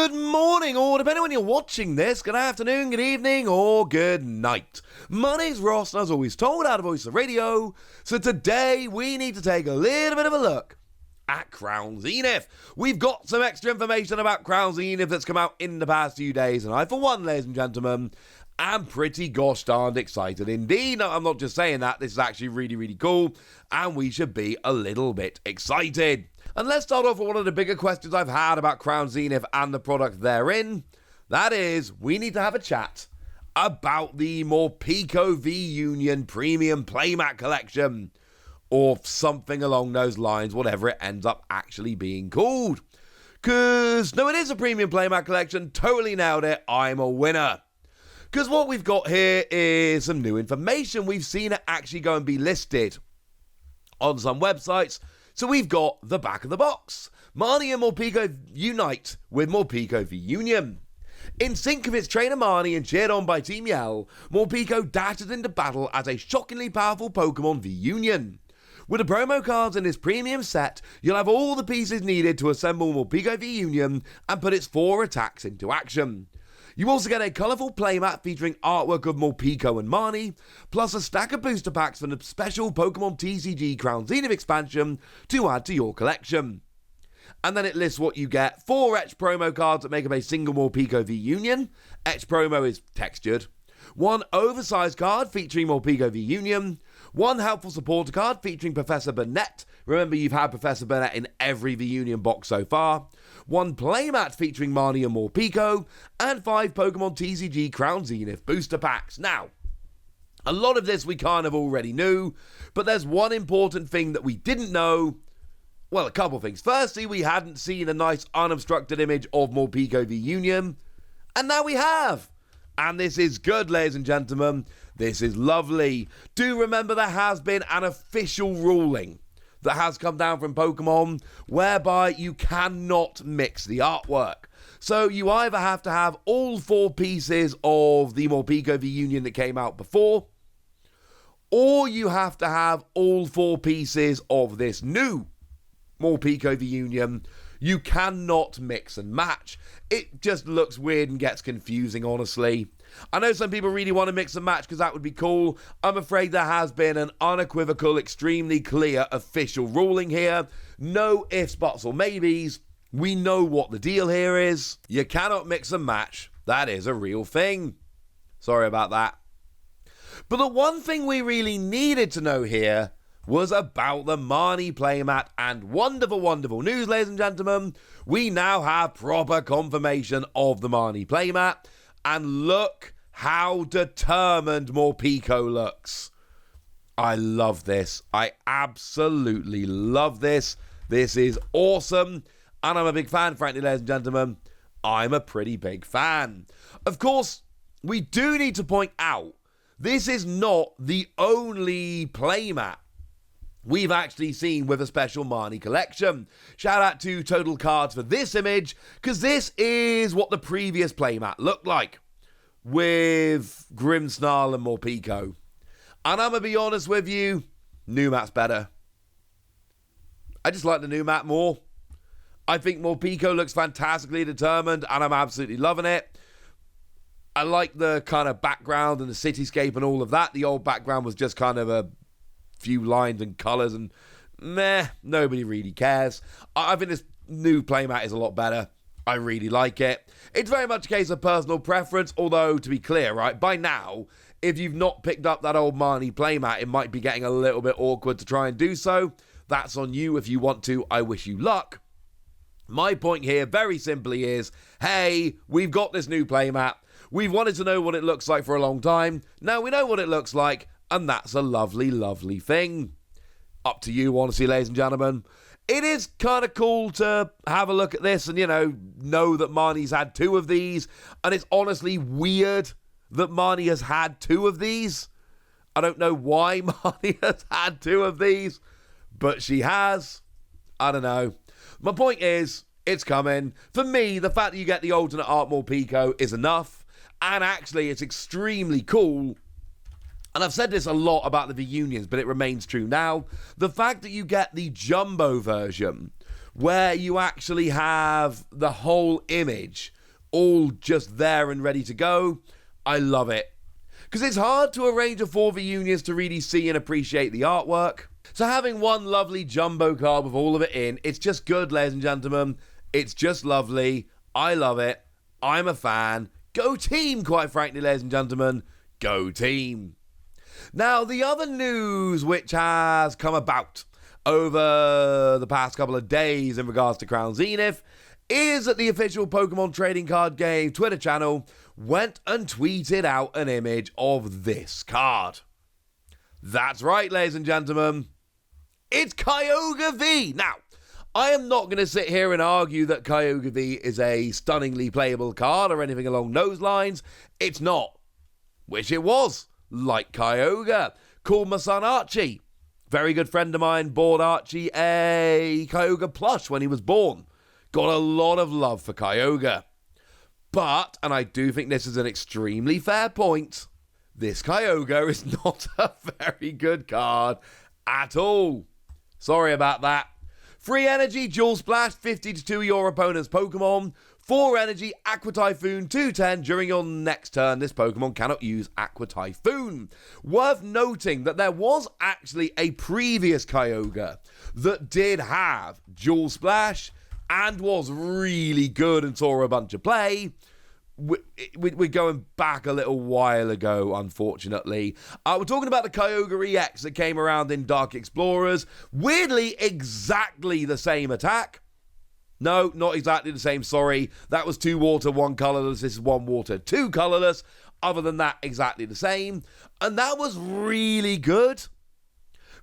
Good morning, or depending on when you're watching this, good afternoon, good evening, or good night. My name's Ross, and as always told out of Voice of Radio, so today we need to take a little bit of a look at Crown Zenith. We've got some extra information about Crown Zenith that's come out in the past few days, and I, for one, ladies and gentlemen, am pretty gosh darned excited indeed. No, I'm not just saying that, this is actually really, really cool, and we should be a little bit excited. And let's start off with one of the bigger questions I've had about Crown Zenith and the product therein. That is, we need to have a chat about the Morpeko V-Union Premium Playmat Collection, or something along those lines, whatever it ends up actually being called. Because, no, it is a Premium Playmat Collection, totally nailed it, I'm a winner. Because what we've got here is some new information. We've seen it actually go and be listed on some websites. So we've got the back of the box. Marnie and Morpeko unite with Morpeko V-Union. In sync with its trainer Marnie and cheered on by Team Yell, Morpeko dashes into battle as a shockingly powerful Pokemon V-Union. With the promo cards in this premium set, you'll have all the pieces needed to assemble Morpeko V-Union and put its 4 attacks into action. You also get a colourful playmat featuring artwork of Morpeko and Marnie, plus a stack of booster packs from the special Pokemon TCG Crown Zenith expansion to add to your collection. And then it lists what you get: 4 etched promo cards that make up a single Morpeko V-Union. Etched promo is textured. 1 oversized card featuring Morpeko V-Union. 1 helpful supporter card featuring Professor Burnett. Remember, you've had Professor Burnett in every V-Union box so far. 1 playmat featuring Marnie and Morpeko. And 5 Pokemon TCG Crown Zenith booster packs. Now, a lot of this we kind of already knew, but there's one important thing that we didn't know. Well, a couple things. Firstly, we hadn't seen a nice unobstructed image of Morpeko V-Union, and now we have. And this is good, ladies and gentlemen. This is lovely. Do remember there has been an official ruling that has come down from Pokemon whereby you cannot mix the artwork. So you either have to have all 4 pieces of the Morpeko V-Union that came out before, or you have to have all 4 pieces of this new Morpeko V-Union. You cannot mix and match. It just looks weird and gets confusing, honestly. I know some people really want to mix and match because that would be cool. I'm afraid there has been an unequivocal, extremely clear official ruling here. No ifs, buts or maybes. We know what the deal here is. You cannot mix and match. That is a real thing. Sorry about that. But the one thing we really needed to know here was about the Marnie playmat, and wonderful, wonderful news, ladies and gentlemen. We now have proper confirmation of the Marnie playmat, and look how determined Morpeko looks. I love this. I absolutely love this. This is awesome, and I'm a big fan, frankly, ladies and gentlemen. I'm a pretty big fan. Of course, we do need to point out, this is not the only playmat we've actually seen with a special Marnie collection. Shout out to Total Cards for this image, because this is what the previous playmat looked like with Grimmsnarl and Morpeko. And I'm going to be honest with you, new mat's better. I just like the new mat more. I think Morpeko looks fantastically determined, and I'm absolutely loving it. I like the kind of background and the cityscape and all of that. The old background was just kind of a few lines and colours and meh, nobody really cares. I think this new playmat is a lot better. I really like it. It's very much a case of personal preference, although, to be clear, right, by now, if you've not picked up that old Marnie playmat, it might be getting a little bit awkward to try and do so. That's on you. If you want to, I wish you luck. My point here, very simply, is, hey, we've got this new playmat. We've wanted to know what it looks like for a long time. Now we know what it looks like, and that's a lovely, lovely thing. Up to you, honestly, ladies and gentlemen. It is kind of cool to have a look at this and, know that Marnie's had 2 of these. And it's honestly weird that Marnie has had 2 of these. I don't know why Marnie has had 2 of these, but she has. I don't know. My point is, it's coming. For me, the fact that you get the alternate art Morpeko is enough. And actually, it's extremely cool. And I've said this a lot about the V-Unions, but it remains true now. The fact that you get the jumbo version, where you actually have the whole image all just there and ready to go. I love it. Because it's hard to arrange a 4V unions to really see and appreciate the artwork. So having one lovely jumbo card with all of it in, it's just good, ladies and gentlemen. It's just lovely. I love it. I'm a fan. Go team, quite frankly, ladies and gentlemen. Go team. Now, the other news which has come about over the past couple of days in regards to Crown Zenith is that the official Pokemon trading card game Twitter channel went and tweeted out an image of this card. That's right, ladies and gentlemen. It's Kyogre V. Now, I am not going to sit here and argue that Kyogre V is a stunningly playable card or anything along those lines. It's not. Wish it was. Like Kyogre. Called my son Archie. Very good friend of mine bought Archie a Kyogre plush when he was born. Got a lot of love for Kyogre. But, and I do think this is an extremely fair point, this Kyogre is not a very good card at all. Sorry about that. 3 energy, Dual Splash, 50 to 2 your opponent's Pokemon. 4 energy, Aqua Typhoon, 210. During your next turn, this Pokemon cannot use Aqua Typhoon. Worth noting that there was actually a previous Kyogre that did have Dual Splash and was really good and saw a bunch of play. We're going back a little while ago, unfortunately. We're talking about the Kyogre EX that came around in Dark Explorers. Weirdly, exactly the same attack. No, not exactly the same, sorry. That was 2 water, 1 colorless. This is 1 water, 2 colorless. Other than that, exactly the same. And that was really good.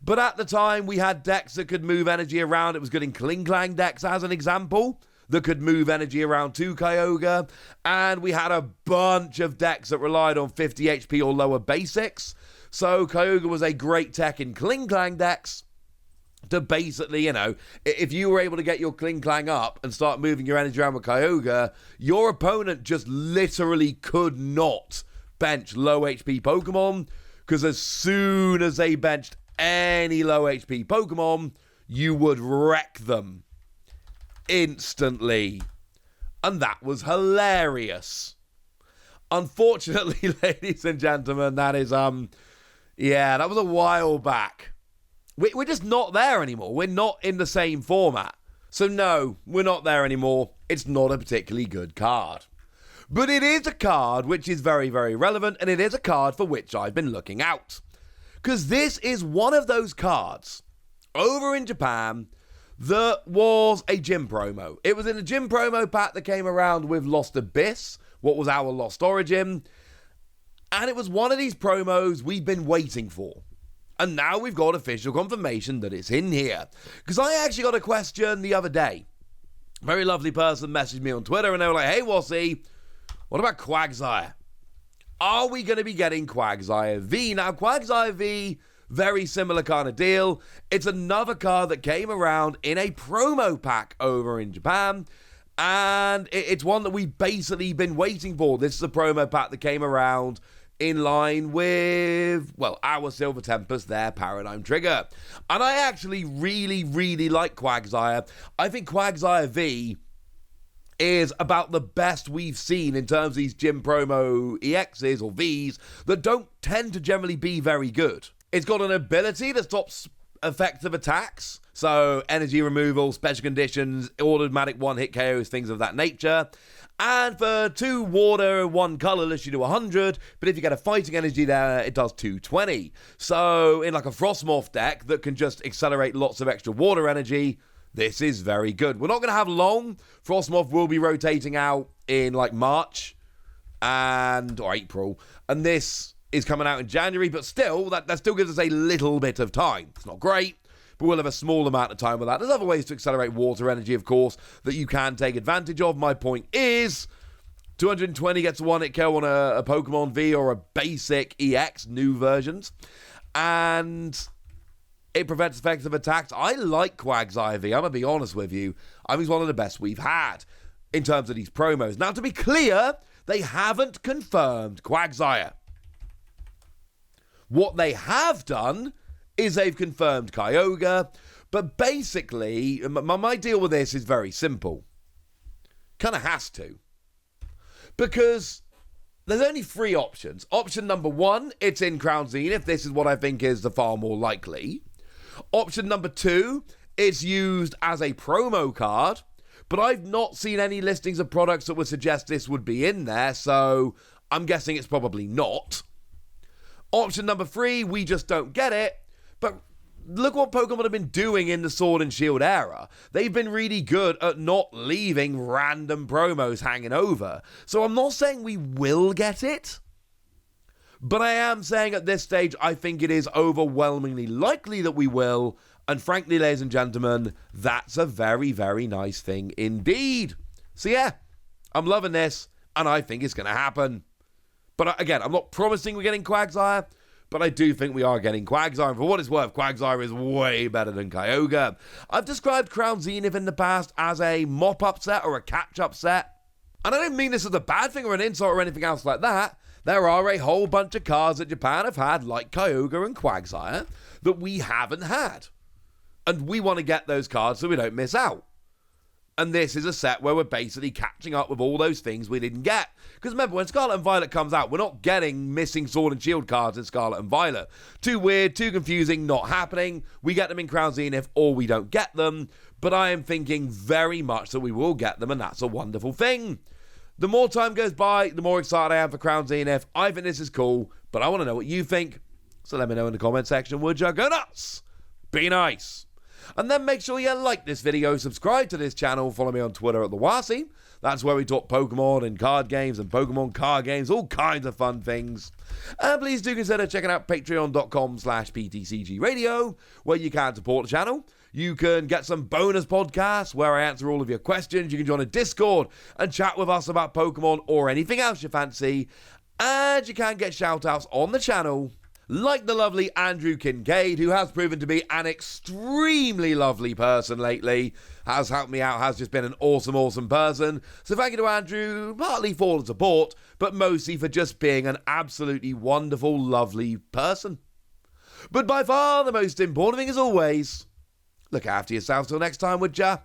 But at the time, we had decks that could move energy around. It was good in Kling-Clang decks, as an example, that could move energy around to Kyogre. And we had a bunch of decks that relied on 50 HP or lower basics. So Kyogre was a great tech in Kling-Clang decks to basically, you know, if you were able to get your Kling-Clang up and start moving your energy around with Kyogre, your opponent just literally could not bench low HP Pokemon, because as soon as they benched any low HP Pokemon, you would wreck them instantly. And that was hilarious. Unfortunately, ladies and gentlemen, that is, yeah, that was a while back. We're just not there anymore. We're not in the same format. So no, we're not there anymore. It's not a particularly good card. But it is a card which is very, very relevant, and it is a card for which I've been looking out. Because this is one of those cards over in Japan that was a gym promo. It was in a gym promo pack that came around with Lost Abyss, what was our Lost Origin. And it was one of these promos we've been waiting for. And now we've got official confirmation that it's in here. Because I actually got a question the other day. A very lovely person messaged me on Twitter and they were like, hey, Wassy, what about Quagsire? Are we going to be getting Quagsire V? Now, Quagsire V, very similar kind of deal. It's another card that came around in a promo pack over in Japan. And it's one that we've basically been waiting for. This is a promo pack that came around in line with, well, our Silver Tempest, their Paradigm Trigger. And I actually really, really like Quagsire. I think Quagsire V is about the best we've seen in terms of these gym promo EXs or Vs that don't tend to generally be very good. It's got an ability that stops effective attacks, so energy removal, special conditions, automatic one-hit KOs, things of that nature. And for 2 water, 1 colorless, you do 100, but if you get a fighting energy there, it does 220. So in like a Frostmoth deck that can just accelerate lots of extra water energy, this is very good. We're not going to have long. Frostmoth will be rotating out in like March or April, and this is coming out in January, but still, that still gives us a little bit of time. It's not great, but we'll have a small amount of time with that. There's other ways to accelerate water energy, of course, that you can take advantage of. My point is, 220 gets a one-hit kill on a Pokemon V or a basic EX, new versions, and it prevents effective attacks. I like Quagsire V, I'm going to be honest with you. I think it's one of the best we've had in terms of these promos. Now, to be clear, they haven't confirmed Quagsire. What they have done is they've confirmed Kyogre, but basically, my deal with this is very simple. Kind of has to. Because there's only 3 options. Option number 1, it's in Crown Zenith. This is what I think is the far more likely. Option number 2, it's used as a promo card. But I've not seen any listings of products that would suggest this would be in there, so I'm guessing it's probably not. Option number 3, we just don't get it. But look what Pokemon have been doing in the Sword and Shield era. They've been really good at not leaving random promos hanging over. So I'm not saying we will get it, but I am saying at this stage I think it is overwhelmingly likely that we will. And frankly, ladies and gentlemen, that's a very, very nice thing indeed. So yeah, I'm loving this, and I think it's going to happen. But again, I'm not promising we're getting Quagsire, but I do think we are getting Quagsire. And for what it's worth, Quagsire is way better than Kyogre. I've described Crown Zenith in the past as a mop-up set or a catch-up set. And I don't mean this as a bad thing or an insult or anything else like that. There are a whole bunch of cards that Japan have had, like Kyogre and Quagsire, that we haven't had. And we want to get those cards so we don't miss out. And this is a set where we're basically catching up with all those things we didn't get. Because remember, when Scarlet and Violet comes out, we're not getting missing Sword and Shield cards in Scarlet and Violet. Too weird, too confusing, not happening. We get them in Crown Zenith or we don't get them. But I am thinking very much that we will get them, and that's a wonderful thing. The more time goes by, the more excited I am for Crown Zenith. I think this is cool, but I want to know what you think. So let me know in the comment section, would you? Go nuts! Be nice! And then make sure you like this video, subscribe to this channel, follow me on Twitter at TheWasi. That's where we talk Pokemon and card games and Pokemon card games, all kinds of fun things. And please do consider checking out patreon.com/PTCGradio, where you can support the channel. You can get some bonus podcasts where I answer all of your questions. You can join a Discord and chat with us about Pokemon or anything else you fancy. And you can get shout-outs on the channel, like the lovely Andrew Kincaid, who has proven to be an extremely lovely person lately, has helped me out, has just been an awesome, awesome person. So thank you to Andrew, partly for the support, but mostly for just being an absolutely wonderful, lovely person. But by far the most important thing, as always, look after yourselves till next time, would ya?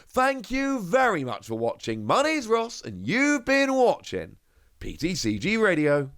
Thank you very much for watching. My name's Ross, and you've been watching PTCG Radio.